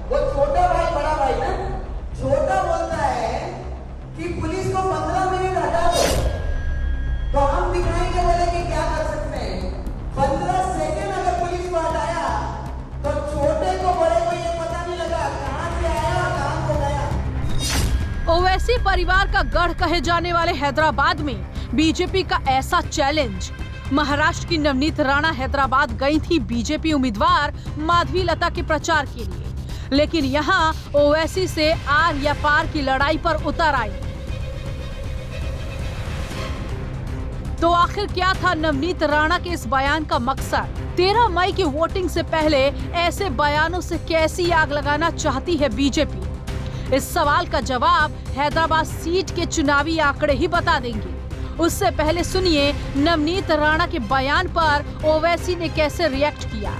वो छोटा भाई बड़ा भाई ना, छोटा बोलता है कि पुलिस को 15 मिनट हटा दो, तो हम दिखाएंगे बोले कि क्या कर सकते हैं। 15 सेकेंड अगर पुलिस को हटाया तो छोटे को बड़े को ये पता नहीं लगा कहां से आया और कहां को गया। ओवैसी परिवार का गढ़ कहे जाने वाले हैदराबाद में बीजेपी का ऐसा चैलेंज। महाराष्ट्र की नवनीत राणा हैदराबाद गई थी बीजेपी उम्मीदवार माधवी लता के प्रचार के लिए, लेकिन यहाँ ओवैसी से आर या पार की लड़ाई पर उतर आई। तो आखिर क्या था नवनीत राणा के इस बयान का मकसद? 13 मई की वोटिंग से पहले ऐसे बयानों से कैसी आग लगाना चाहती है बीजेपी? इस सवाल का जवाब हैदराबाद सीट के चुनावी आंकड़े ही बता देंगे। उससे पहले सुनिए नवनीत राणा के बयान पर ओवैसी ने कैसे रिएक्ट किया।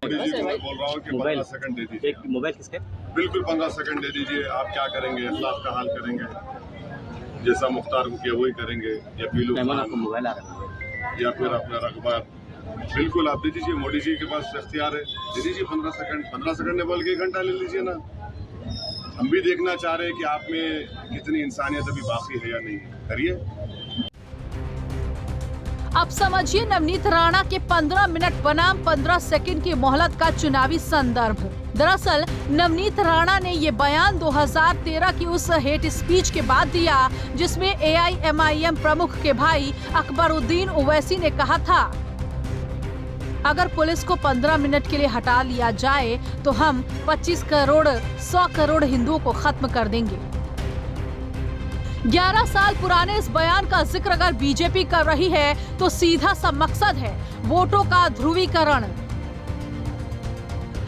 बोल रहा हूँ कि 15 सेकंड दे दीजिए। मोबाइल किसके? बिल्कुल 15 सेकंड दे दीजिए। आप क्या करेंगे? अखलाक का हाल करेंगे, जैसा मुख्तार को किया वही करेंगे, या पीलू मोबाइल आ रहा है या फिर अपना रकबार। बिल्कुल आप दे दीजिए, मोदी जी के पास इख्तियार है, दे दीजिए 15 सेकंड। 15 सेकंड ने बोल के 1 घंटा ले लीजिए ना। हम भी देखना चाह रहे हैं कि आप में कितनी इंसानियत अभी बाकी है या नहीं। करिए। अब समझिए नवनीत राणा के 15 मिनट बनाम 15 सेकंड की मोहलत का चुनावी संदर्भ। दरअसल नवनीत राणा ने ये बयान 2013 की उस हेट स्पीच के बाद दिया जिसमें AIMIM प्रमुख के भाई अकबरुद्दीन ओवैसी ने कहा था, अगर पुलिस को 15 मिनट के लिए हटा लिया जाए तो हम 25 करोड़ 100 करोड़ हिंदुओं को खत्म कर देंगे। 11 साल पुराने इस बयान का जिक्र अगर बीजेपी कर रही है तो सीधा सा मकसद है वोटों का ध्रुवीकरण।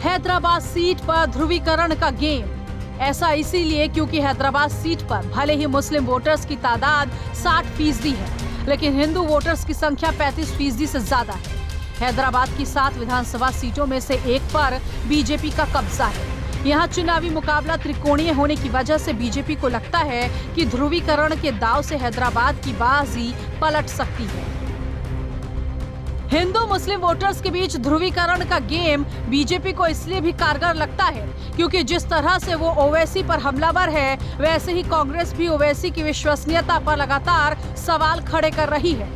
हैदराबाद सीट पर ध्रुवीकरण का गेम। ऐसा इसीलिए क्योंकि हैदराबाद सीट पर भले ही मुस्लिम वोटर्स की तादाद 60% है, लेकिन हिंदू वोटर्स की संख्या 35% से ज्यादा है। हैदराबाद की 7 विधानसभा सीटों में से एक पर बीजेपी का कब्जा है। यहाँ चुनावी मुकाबला त्रिकोणीय होने की वजह से बीजेपी को लगता है कि ध्रुवीकरण के दांव से हैदराबाद की बाजी पलट सकती है। हिंदू मुस्लिम वोटर्स के बीच ध्रुवीकरण का गेम बीजेपी को इसलिए भी कारगर लगता है क्योंकि जिस तरह से वो ओवैसी पर हमलावर है, वैसे ही कांग्रेस भी ओवैसी की विश्वसनीयता पर लगातार सवाल खड़े कर रही है।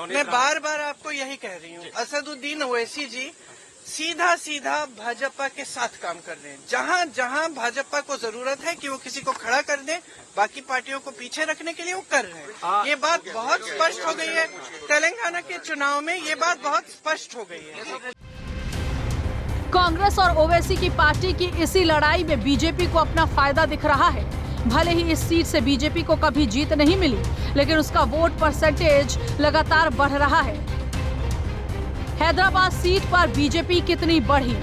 मैं बार बार आपको यही कह रही हूँ, असदुद्दीन ओवैसी जी सीधा सीधा भाजपा के साथ काम कर रहे हैं। जहाँ जहाँ भाजपा को जरूरत है कि वो किसी को खड़ा कर दें, बाकी पार्टियों को पीछे रखने के लिए वो कर रहे हैं। ये बात बहुत स्पष्ट हो गई है। तेलंगाना के चुनाव में ये बात बहुत स्पष्ट हो गई है। कांग्रेस और ओवैसी की पार्टी की इसी लड़ाई में बीजेपी को अपना फायदा दिख रहा है। भले ही इस सीट से बीजेपी को कभी जीत नहीं मिली, लेकिन उसका वोट परसेंटेज लगातार बढ़ रहा है। हैदराबाद सीट पर बीजेपी कितनी बढ़ी?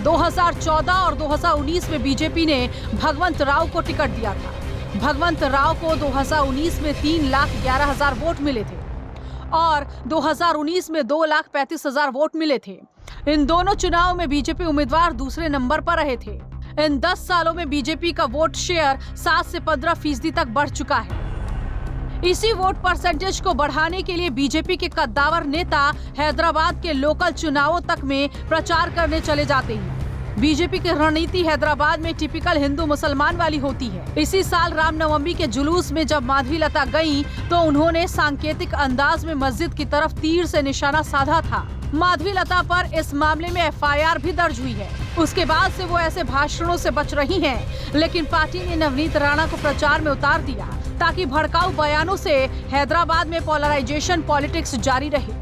2014 और 2019 में बीजेपी ने भगवंत राव को टिकट दिया था। भगवंत राव को 2019 में 3,11,000 वोट मिले थे और 2019 में 2,35,000 वोट मिले थे। इन दोनों चुनाव में बीजेपी उम्मीदवार दूसरे नंबर पर रहे थे। इन 10 सालों में बीजेपी का वोट शेयर 7 से 15% तक बढ़ चुका है। इसी वोट परसेंटेज को बढ़ाने के लिए बीजेपी के कद्दावर नेता हैदराबाद के लोकल चुनावों तक में प्रचार करने चले जाते हैं। बीजेपी की रणनीति हैदराबाद में टिपिकल हिंदू मुसलमान वाली होती है। इसी साल रामनवमी के जुलूस में जब माधवी लता गईं, तो उन्होंने सांकेतिक अंदाज में मस्जिद की तरफ तीर से निशाना साधा था। माधवी लता पर इस मामले में FIR भी दर्ज हुई है। उसके बाद से वो ऐसे भाषणों से बच रही हैं, लेकिन पार्टी ने नवनीत राणा को प्रचार में उतार दिया ताकि भड़काऊ बयानों से हैदराबाद में पोलराइजेशन पॉलिटिक्स जारी रहे।